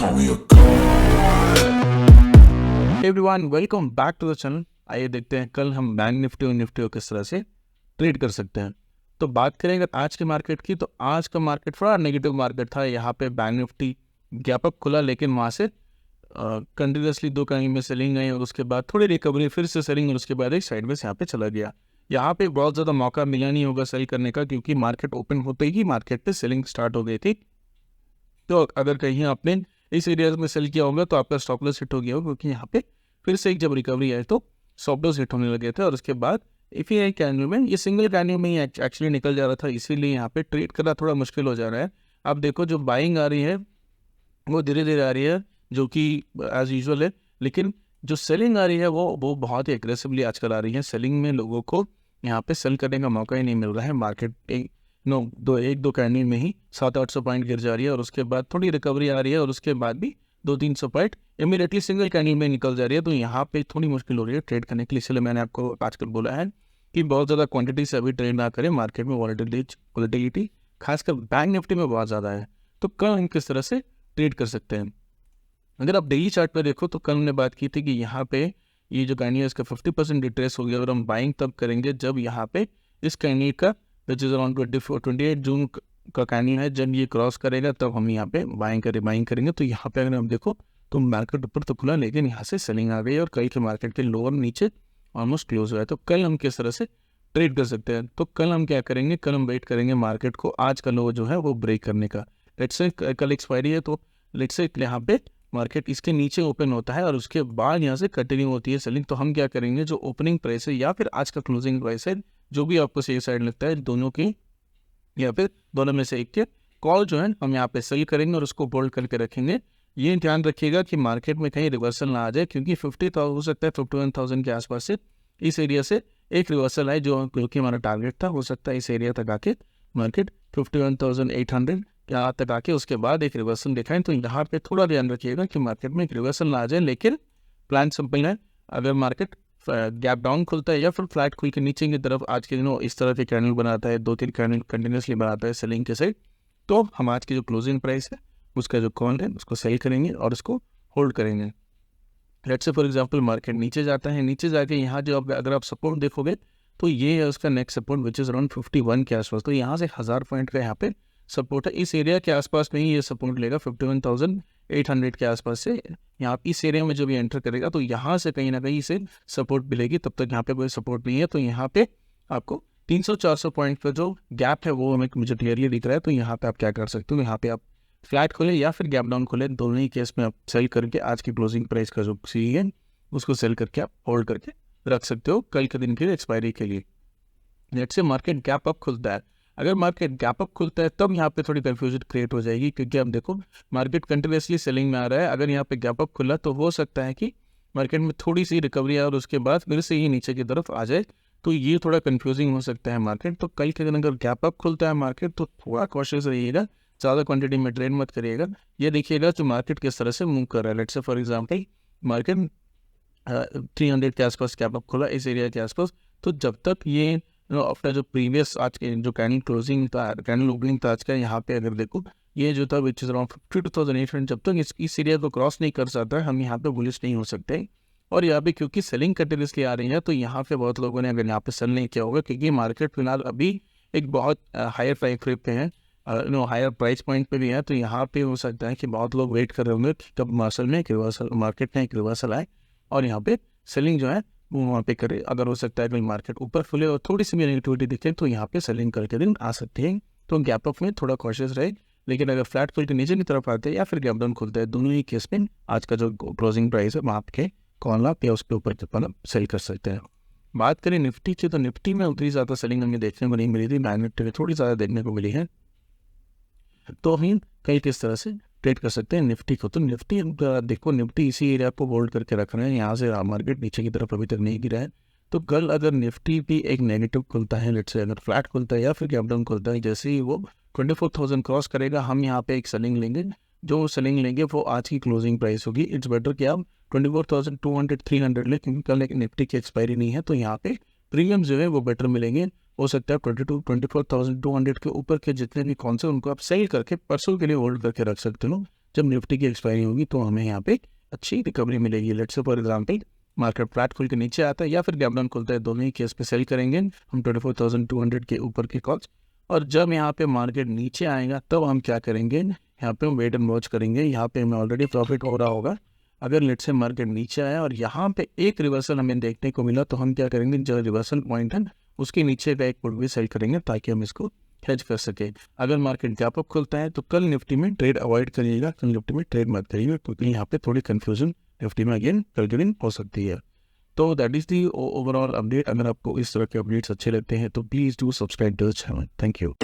call me a god. Everyone welcome back to the channel. आइए देखते हैं कल हम बैंक निफ्टी और निफ्टी को किस तरह से ट्रेड कर सकते हैं। तो बात करेंगे आज के मार्केट की, तो आज का मार्केट थोड़ा नेगेटिव मार्केट था। यहाँ पे बैंक निफ्टी गैप अप खुला, लेकिन वहाँ से कंटिन्यूसली दो कैंडल में सेलिंग आई और उसके बाद थोड़ी रिकवरी, फिर से सेलिंग और उसके बाद एक साइडवेज यहाँ पे चला गया। यहाँ पे बहुत ज़्यादा मौका मिला नहीं होगा सेल करने का, क्योंकि मार्केट ओपन होते ही मार्केट पे सेलिंग स्टार्ट हो गई थी। तो अगर कहीं आपने इस एरिया में सेल किया होगा तो आपका स्टॉप लॉस हिट हो गया होगा, क्योंकि यहाँ पे फिर से एक जब रिकवरी आई तो स्टॉप लॉस हिट होने लगे थे और उसके बाद एफआई कैंडल में ये सिंगल कैंडल में ही एक्चुअली निकल जा रहा था, इसीलिए यहाँ पे ट्रेड करना थोड़ा मुश्किल हो जा रहा है। अब देखो जो बाइंग आ रही है वो धीरे धीरे आ रही है, जो कि एज यूजुअल है, लेकिन जो सेलिंग आ रही है वो बहुत ही एग्रेसिवली आजकल आ रही है। सेलिंग में लोगों को यहाँ पे सेल करने का मौका ही नहीं मिल रहा है। मार्केट एक दो कैंडल में ही 700-800 पॉइंट गिर जा रही है और उसके बाद थोड़ी रिकवरी आ रही है और उसके बाद भी 200-300 पॉइंट इमीडिएटली सिंगल कैंडल में निकल जा रही है। तो यहाँ पे थोड़ी मुश्किल हो रही है ट्रेड करने के लिए, इसलिए मैंने आपको आजकल बोला है कि बहुत ज़्यादा क्वांटिटी से अभी ट्रेड ना करें। मार्केट में वॉलेटिलिटी खासकर बैंक निफ्टी में बहुत ज़्यादा है। तो कल हम किस तरह से ट्रेड कर सकते हैं, अगर आप डेली चार्ट पर देखो तो कल हमने बात की थी कि यहाँ पे ये जो कैंडल है इसका 50% रिट्रेस हो गया और हम बाइंग तब करेंगे जब यहाँ पे इस कैंडल का विच इज अराउंड 28 जून का कैंडल है, जब ये क्रॉस करेगा तब हम यहाँ पे बाइंग करेंगे। तो यहाँ पे अगर हम देखो तो मार्केट ऊपर तो खुला, लेकिन यहाँ से सेलिंग आ गई और कल के मार्केट के लोअर नीचे ऑलमोस्ट क्लोज हुआ है। तो कल हम किस तरह से ट्रेड कर सकते हैं, तो कल हम क्या करेंगे, कल हम वेट करेंगे मार्केट को आज का लो जो है वो ब्रेक करने का। लेट्स से कल एक्सपायरी है, तो लेट्स से यहाँ पे मार्केट इसके नीचे ओपन होता है और उसके बाद यहाँ से कंटिन्यू होती है सेलिंग। तो हम क्या करेंगे, जो ओपनिंग प्राइस है या फिर आज का क्लोजिंग प्राइस है, जो भी आपको सही साइड लगता है, दोनों की या फिर दोनों में से एक के कॉल जो है हम यहाँ पे सेल करेंगे और उसको होल्ड करके रखेंगे। ये ध्यान रखिएगा कि मार्केट में कहीं रिवर्सल ना आ जाए, क्योंकि 50,000 हो सकता है 51,000 के आसपास से इस एरिया से एक रिवर्सल आए, जो क्योंकि हमारा टारगेट था। हो सकता है इस एरिया तक आके मार्केट 51,800 यहाँ तक आके उसके बाद एक रिवर्सल दिखाएं। तो यहाँ पे थोड़ा ध्यान रखिएगा कि मार्केट में एक रिवर्सल ना आ जाए, लेकिन प्लान सिंपल है। अगर मार्केट गैप डाउन खुलता है या फिर फ्लैट खुल के नीचे की तरफ आज के दिनों इस तरह के कैंडल बनाता है, 2-3 कैंडल कंटिन्यूसली बनाता है सेलिंग के साइड, तो हम आज की जो क्लोजिंग प्राइस है उसका जो कॉल है उसको सेल करेंगे और उसको होल्ड करेंगे। Let's say for example market नीचे जाता है, नीचे जाके यहाँ जो अगर आप सपोर्ट देखोगे तो ये है उसका next support which is around 51 के आसपास। तो यहाँ से 1000 पॉइंट का यहाँ पे सपोर्ट है, इस एरिया के आसपास में ही ये सपोर्ट लेगा 51,800 के आसपास से। यहाँ इस एरिया में जब ये एंटर करेगा तो यहाँ से कहीं ना कहीं इसे सपोर्ट मिलेगी, तब तक यहाँ पे कोई सपोर्ट नहीं है। तो यहाँ पे आपको 300-400 पॉइंट का जो गैप है वो हमें मुझे क्लियरली दिख रहा है। तो यहाँ पे आप क्या कर सकते हो, यहाँ पे आप फ्लैट खोले या फिर गैप डाउन खोले, दोनों ही केस में आप सेल करके आज की क्लोजिंग प्राइस का जो सी है उसको सेल करके आप होल्ड करके रख सकते हो कल के दिन के लिए, एक्सपायरी के लिए। Let's say market gap up खुलता है, अगर मार्केट गैप अप खुलता है तब यहाँ पे थोड़ी कंफ्यूजन क्रिएट हो जाएगी, क्योंकि अब देखो मार्केट कंटिन्यूसली सेलिंग में आ रहा है। अगर यहाँ पे गैप अप खुला तो हो सकता है कि मार्केट में थोड़ी सी रिकवरी आए और उसके बाद फिर से ही नीचे की तरफ आ जाए, तो ये थोड़ा कंफ्यूजिंग हो सकता है मार्केट। तो कल के दिन अगर गैप अप खुलता है मार्केट तो थोड़ा कॉशियस रहिएगा, ज़्यादा क्वांटिटी में ट्रेड मत करिएगा। ये देखिएगा तो मार्केट किस तरह से मूव कर रहा है। Let's say for example market 300 के आसपास गैप अप खुला इस एरिया के आसपास, तो जब तक ये अपना जो प्रीवियस आज के जो कैंडल क्लोजिंग था, कैंडल ओपनिंग था आज का, यहाँ पे अगर देखो ये जो था विच इज़ अराउंड 52,800, जब तक इस एरिया को क्रॉस नहीं कर सकता है हम यहाँ पे बुलिश नहीं हो सकते। और यहाँ पे क्योंकि सेलिंग कंटिन्यूसली आ रही है तो यहाँ पे बहुत लोगों ने अगर यहाँ पे सेल नहीं किया होगा, क्योंकि मार्केट फिलहाल अभी एक बहुत हायर प्राइस रेट पे है, हायर प्राइस पॉइंट पे भी है। तो यहाँ पे हो सकता है कि बहुत लोग वेट कर रहे होंगे कि कब मार्केट में एक रिवर्सल आए और यहाँ पे सेलिंग जो है वो वहाँ पे करे। अगर हो सकता है कि मार्केट ऊपर खुले और थोड़ी सी भी नेगेटिविटी दिखे तो यहाँ पे सेलिंग करके दिन आ सकते हैं। तो गैप अप में थोड़ा कॉशियस रहे, लेकिन अगर फ्लैट खुल के नीचे की तरफ आते हैं या फिर गैप डाउन खुलता है, दोनों ही केस में आज का जो क्लोजिंग प्राइस है वहाँ के कॉल आप या उसके ऊपर मतलब सेल कर सकते हैं। बात करें निफ्टी की, तो निफ्टी में उतनी ज़्यादा सेलिंग हमें देखने को नहीं मिली थी, बैंक निफ्टी में थोड़ी ज़्यादा देखने को मिली है। तो हम कई किस तरह से ट्रेड कर सकते हैं निफ्टी को, तो निफ्टी देखो निफ्टी इसी एरिया को होल्ड करके रख रहे हैं, यहाँ से मार्केट नीचे की तरफ अभी तक नहीं गिरा है। तो कल अगर निफ्टी भी एक नेगेटिव खुलता है, लेट्स से अगर फ्लैट खुलता है या फिर गैप डाउन खुलता है, जैसे ही वो 24,000 क्रॉस करेगा हम यहाँ पे एक सेलिंग लेंगे। जो सेलिंग लेंगे वो आज की क्लोजिंग प्राइस होगी। इट्स बेटर कि आप 24,200-300 ले, क्योंकि कल एक निफ्टी की एक्सपायरी नहीं है, तो यहाँ पे प्रीमियम जो है वो बेटर मिलेंगे। हो सकता है 24,200 के ऊपर के जितने भी कौन से उनको आप सेल करके परसों के लिए होल्ड करके रख सकते हो, जब निफ्टी की एक्सपायरी होगी तो हमें यहाँ पे अच्छी रिकवरी मिलेगी। Let's say for example market flat खुल के नीचे आता है या फिर गैप डाउन खुलता है, दोनों ही केस पे सेल करेंगे हम 24,200 के ऊपर के कॉल्स। और जब यहाँ पे मार्केट नीचे आएगा तब हम क्या करेंगे, यहाँ पे हम वेट एंड वॉच करेंगे। यहाँ पे हमें ऑलरेडी प्रॉफिट हो रहा होगा। अगर लेट से मार्केट नीचे आया और यहाँ पे एक रिवर्सल हमें देखने को मिला तो हम क्या करेंगे, जो रिवर्सल पॉइंट है उसके नीचे का एक पुट भी सेल करेंगे ताकि हम इसको हेज कर सके। अगर मार्केट गैप अप खुलता है तो कल निफ्टी में ट्रेड अवॉइड करिएगा, कल निफ्टी में ट्रेड मत करिएगा क्योंकि यहाँ पे थोड़ी कन्फ्यूजन निफ्टी में अगेन कल के दिन हो सकती है। तो that is the overall update. अगर आपको इस तरह के अपडेट्स अच्छे लगते हैं तो please do subscribe to the channel. Thank you.